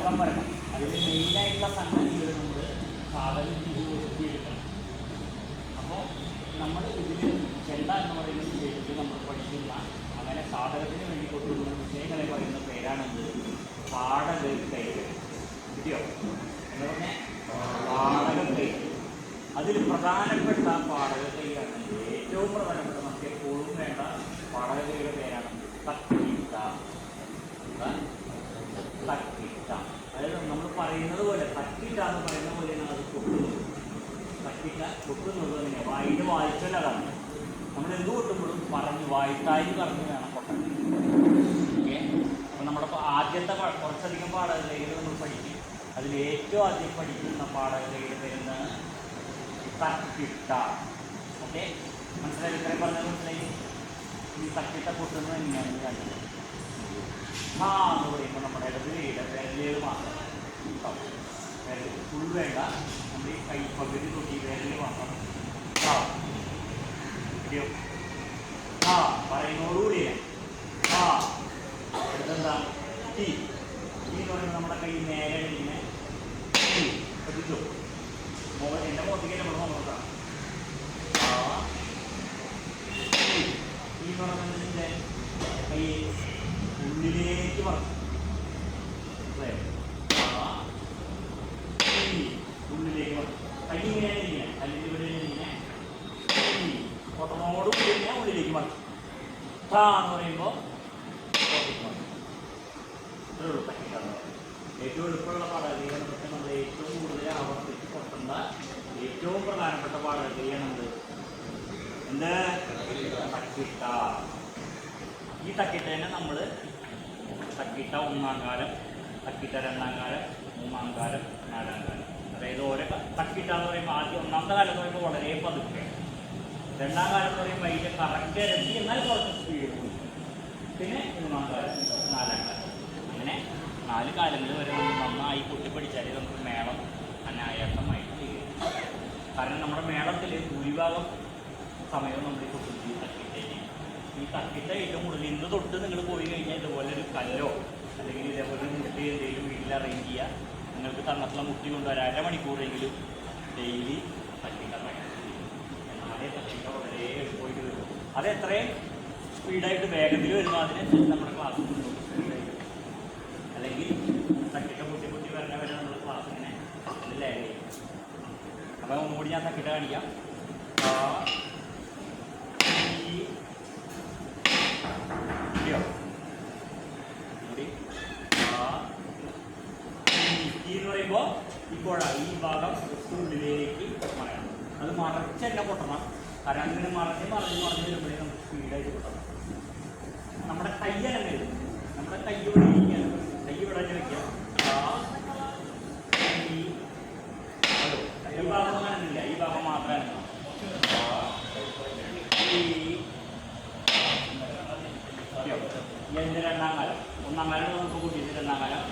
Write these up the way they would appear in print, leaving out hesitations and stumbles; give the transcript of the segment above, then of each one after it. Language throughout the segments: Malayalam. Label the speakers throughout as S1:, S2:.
S1: വട്ടം വരണം. അതിൽ മെയിനായിട്ടുള്ള സംഗതികൾ നമ്മൾ സാധനം എടുക്കണം. അപ്പോൾ നമ്മൾ ഇതിൽ ചെണ്ട എന്ന് പറയുന്ന വിഷയത്തിൽ നമ്മൾ പഠിക്കുന്ന അങ്ങനെ സാധകത്തിന് വേണ്ടി കൊണ്ടുവരുന്ന വിഷയങ്ങളെ പറയുന്ന പേരാണെന്ത്? പാടകക്കൈകൾ. കിട്ടിയോ? എന്ന് പറഞ്ഞാൽ പാടകക്കൈകൾ. അതിൽ പ്രധാനപ്പെട്ട പാടകക്കൈയാണ് ഏറ്റവും പ്രധാനപ്പെട്ട നമുക്ക് എപ്പോഴും വേണ്ട പാടകക്കൈയുടെ പേരാണ് തക്കിട്ട. തക്കിട്ട അതായത് നമ്മൾ പറയുന്നത് പോലെ തക്കിട്ട എന്ന് പറയുന്ന പോലെയാണ് അത് കൊട്ടുന്നത്. തക്കിട്ട കൊട്ടുന്നത് തന്നെ വായിൻ്റെ വായിച്ചതാണ്. നമ്മൾ എന്ത് കൊട്ടുമ്പോഴും പറഞ്ഞ് വായിട്ടായി പറഞ്ഞ് വേണം കൊട്ടാൻ. ഓക്കെ. അപ്പോൾ നമ്മുടെ ആദ്യത്തെ കുറച്ചധികം പാടകക്കൈകൾ നമ്മൾ പഠിക്കും. അതിൽ ഏറ്റവും ആദ്യം പഠിക്കുന്ന പാടകക്കൈയുടെ പേരെന്താണ്? തക്കിട്ട. ഓക്കെ, മനസ്സിലായി? ഇത്രയും പറഞ്ഞത് മനസ്സിലായി? ഈ തക്കിട്ട കൊട്ടുന്നത് എങ്ങനെയാണെന്ന് കണ്ടത്. ആ എന്ന് പറയുമ്പോൾ നമ്മുടെ ഇടത് കൈയുടെ വിരലുകൾ മാത്രം വിരൽ ഫുൾ വേണ്ട. നമ്മുടെ ഈ കൈ പകുതി തൊട്ടി വിരലിൽ മാത്രം കിട്ടിയോ? ആ പറയുന്നതോടുകൂടി ആ ഇതെന്താ? ടീ. ടീ എന്ന് പറയുമ്പോൾ നമ്മുടെ കൈ നേരെ ഇങ്ങനെ ശ്രദ്ധിച്ചോ? എൻ്റെ മുഖത്തേക്ക് നമ്മൾ നോക്കാം. ആ ഈ പറഞ്ഞതിൻ്റെ കൈ ഉള്ളിലേക്ക് പറഞ്ഞു. ഉള്ളിലേക്ക് പറഞ്ഞു. കൈ ഇങ്ങനെയാണ് ഇരിക്കുന്നത്. അല്ലെങ്കിൽ ഇവിടെ ഇങ്ങനെ പൊട്ടനോട് കൂടി ഇങ്ങനെ ഉള്ളിലേക്ക് പറഞ്ഞു. ടാ എന്ന് പറയുമ്പോൾ ഇത്രേ ഉള്ളൂ തക്കിട്ട. ഏറ്റവും എളുപ്പമുള്ള പാടകയാണ്. പക്ഷെ നമ്മൾ ഏറ്റവും കൂടുതൽ ആവർത്തിച്ച് കൊട്ടേണ്ട ഏറ്റവും പ്രധാനപ്പെട്ട പാടകയാണ് എന്ത്? തക്കിട്ട. ഈ തക്കിട്ടേനെ നമ്മൾ തക്കിട്ട ഒന്നാം കാലം, തക്കിട്ട രണ്ടാം കാലം, മൂന്നാം കാലം, നാലാം കാലം. അതായത് ഓരോ തക്കിട്ട എന്ന് പറയുമ്പോൾ ആദ്യം ഒന്നാമത്തെ കാലം എന്ന് പറയുമ്പോൾ വളരെ പതുക്കെ, രണ്ടാം കാലം എന്ന് പറയുമ്പോൾ അതിൻ്റെ കറക്റ്റ് ഇരട്ടി എന്നാൽ കുറച്ച് സ്പീഡ് കൂടി, പിന്നെ മൂന്നാം കാലം, നാലാം കാലം. അങ്ങനെ 4 കാലങ്ങൾ വരെ നമ്മൾ നന്നായി കൊട്ടിപ്പടിച്ചാൽ നമുക്ക് മേളം അനായാസമായിട്ട് ചെയ്യും. കാരണം നമ്മുടെ മേളത്തിൽ ഭൂരിഭാഗം സമയവും നമ്മൾ ഈ കൊട്ടി തക്കിട്ടേനെ. ഈ തക്കിട്ട ഏറ്റവും കൂടുതൽ ഇന്ന് തൊട്ട് നിങ്ങൾ പോയി കഴിഞ്ഞാൽ ഇതുപോലെ ഒരു കല്ലോ അല്ലെങ്കിൽ ഇതേപോലെ ഒരു മുട്ടി എന്തെങ്കിലും വീട്ടിൽ അറേഞ്ച് ചെയ്യുക. നിങ്ങൾക്ക് തന്നത്തുള്ള മുട്ടി കൊണ്ടുവരാൻ അരമണിക്കൂറെങ്കിലും ഡെയിലി തക്കിട്ട പ്രാക്ടീസ് ചെയ്യും. എന്നാലേ തക്കിട്ട വളരെ എളുപ്പമായിട്ട് വരും. അത് എത്രയും സ്പീഡായിട്ട് വേഗത്തിൽ വരുമ്പോൾ അതിനനുസരിച്ച് നമ്മുടെ ക്ലാസ് മുന്നോട്ട് സ്പീഡായിട്ട് വരും. അല്ലെങ്കിൽ തക്കിട്ട കുട്ടി വരണ വരെ നമ്മുടെ ക്ലാസ് ഇങ്ങനെ ലാഗ് ചെയ്യും. അപ്പോൾ ഒന്നുകൂടി ഞാൻ തക്കിട്ട കാണിക്കാം. എന്ന് പറയുമ്പോൾ ഇപ്പോഴാണ് ഈ ഭാഗം ഉള്ളിലേക്ക് മറയണം. അത് മറച്ച് തന്നെ പൊട്ടണം. കാരണം അതിങ്ങനെ മറഞ്ഞ് വരുമ്പോഴേ നമുക്ക് സ്പീഡായിട്ട് പൊട്ടണം. നമ്മുടെ കയ്യല്ല വരും. നമ്മുടെ കൈ ഇവിടെ ഇരിക്കുകയാണ്. കൈ ഇവിടെ തന്നെ വയ്ക്കുക. ഈ ഭാഗം കാണുന്നില്ല, ഈ ഭാഗം മാത്രമാണ്. ഇതിൻ്റെ രണ്ടാം കാലം, ഒന്നാം കാലം നമുക്ക് കൂട്ടിയിട്ട് രണ്ടാം കാലം,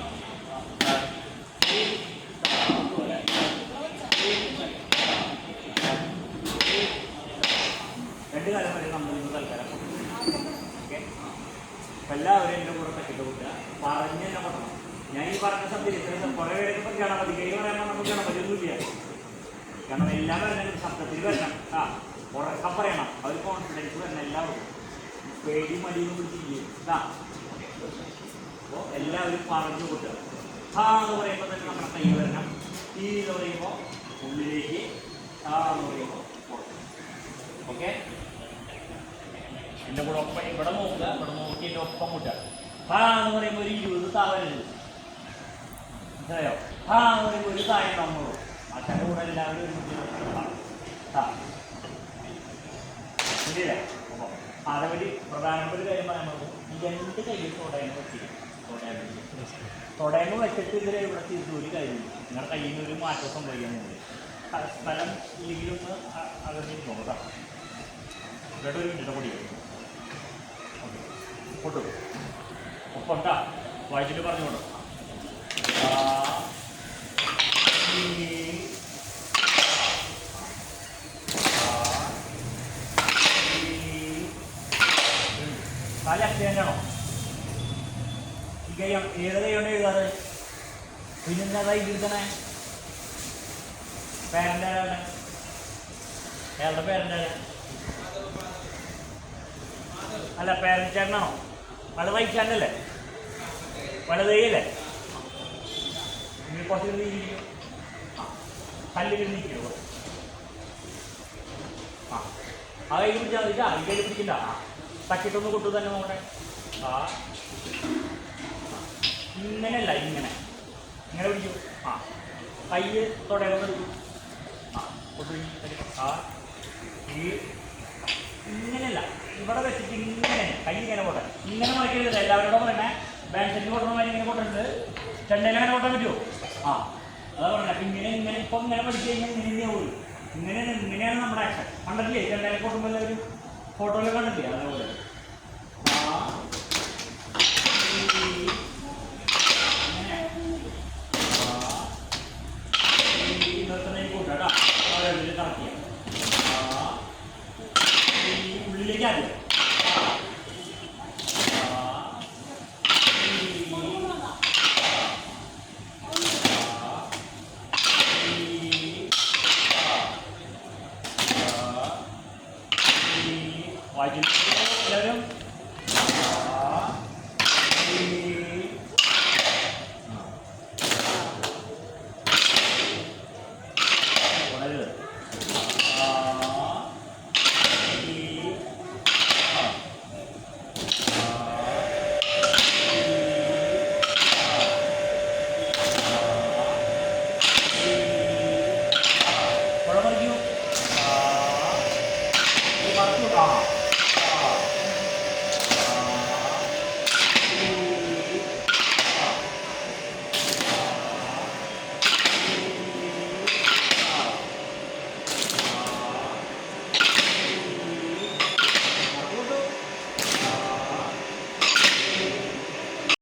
S1: രണ്ട് കാലം വരെ നമ്മൾ ഇന്ന് തൽക്കാലം ഓക്കെ. അപ്പം എല്ലാവരും എൻ്റെ കൂടെ തക്കിട്ട് കൂട്ടുക. പറഞ്ഞ് തന്നെ കൊട്ടണം. ഞാൻ ഈ പറഞ്ഞ ശബ്ദത്തിൽ ഇത്രയും കുറേ പേരൊക്കെ ഇപ്പം ഗണപതി കൈ പറയുമ്പോൾ നമുക്ക് ഗണപതി ഒന്നുമില്ല. കാരണം എല്ലാം വരണം, ശബ്ദത്തിൽ വരണം. ഉറക്കം പറയണം. അവർ കോൺഫിഡൻസ് വരണം. എല്ലാവരും പേടി മടിയും പിടിച്ചില്ല. അപ്പോൾ എല്ലാവരും പറഞ്ഞു കൂട്ടുക. എന്ന് പറയുമ്പോൾ തന്നെ നമ്മുടെ കൈ വരണം. ടീ എന്ന് പറയുമ്പോൾ ഉള്ളിലേക്ക്, എന്ന് പറയുമ്പോൾ ഓക്കെ. എൻ്റെ കൂടെ ഒപ്പം ഇവിടെ നോക്കുക. ഇവിടെ നോക്കി എൻ്റെ ഒപ്പം കൂട്ടുക. എന്ന് പറയുമ്പോൾ ഒരു 20 താവരുത്. മനസ്സിലായോ? എന്ന് പറയുമ്പോൾ ഒരു താഴെ വന്നോളൂ. മറ്റേ കൂടെ എല്ലാവരും ശരിയല്ലേ? അപ്പോൾ അതേപടി പ്രധാനപ്പെട്ട ഒരു കാര്യം പറയാൻ പോകും. ഈ 2 കൈയിൽ തൊടയെന്ന് വെച്ചിരിക്കും. തൊടയെന്ന് വെച്ചിട്ട് ഇതിൽ ഇവിടെ ചെയ്ത് ഒരു കാര്യമില്ല. നിങ്ങളുടെ കയ്യിൽ നിന്ന് ഒരു മാറ്റം സംഭവിക്കുന്നുണ്ട്. സ്ഥലം ഇല്ലെങ്കിലൊന്ന് അകന്നിട്ട് നോക്കാം. ഇവിടെ ഒരു മിനിറ്റ് പൊടി ഓക്കെ പൊട്ടു ഒപ്പട്ടാ വായിച്ചിട്ട് പറഞ്ഞോളൂ. കാല അക്ഷയാണോ? ഈ കൈ ഏത് കൈയാണ് എഴുതാറ്? പിന്നെന്താ ഇരുത്തണേ? പേരൻ്റെ ആരാണ്? അയാളുടെ പേരൻ്റെ ആരാ? അല്ല, പേരൻ ചേട്ടനാണോ? അത് വൈറ്റാണ്ടല്ലേ? വലതേയല്ലേ? ഇനി കുറച്ച് നീക്കിരിക്കും. ആ, കല്ലിൽ നീക്കിയോ? ആ, ആ കയ്യിൽ പിടിച്ചാൽ മതി. ഈ കയ്യിൽ പിടിക്കണ്ട. ആ, തക്കിട്ടൊന്ന് കൊട്ടു തന്നെ നോക്കട്ടെ. ആ, ഇങ്ങനെയല്ല, ഇങ്ങനെ ഇങ്ങനെ പിടിക്കൂ. ആ, കൈ തുടയിലൊന്ന് എടുക്കും. ആ, കൊട്ടു. ആ, ഈ ഇങ്ങനെയല്ല, ഇവിടെ വെച്ചിട്ട് ഇങ്ങനെ കൈ ഇങ്ങനെ പോട്ടെ. ഇങ്ങനെ മറിക്കരുത്. എല്ലാവരോടും തന്നെ ബാങ്ക് സെറ്റ് കൊട്ടുന്ന മാതിരി ഇങ്ങനെ കൊട്ടരുത്. ചെണ്ടയിൽ അങ്ങനെ കൊട്ടാൻ പറ്റുമോ? ആ, അതാ പറഞ്ഞത്. അപ്പം ഇങ്ങനെ ഇപ്പം ഇങ്ങനെ പഠിച്ചു കഴിഞ്ഞാൽ ഇങ്ങനെ പോലും ഇങ്ങനെയാണ് നമ്മുടെ ആക്ഷൻ. കണ്ടിട്ടില്ലേ? ചെണ്ടയിൽ കൊട്ടുമ്പോൾ എല്ലാവരും ഫോട്ടോയിൽ കണ്ടിട്ടില്ലേ? അതേപോലെ. ആ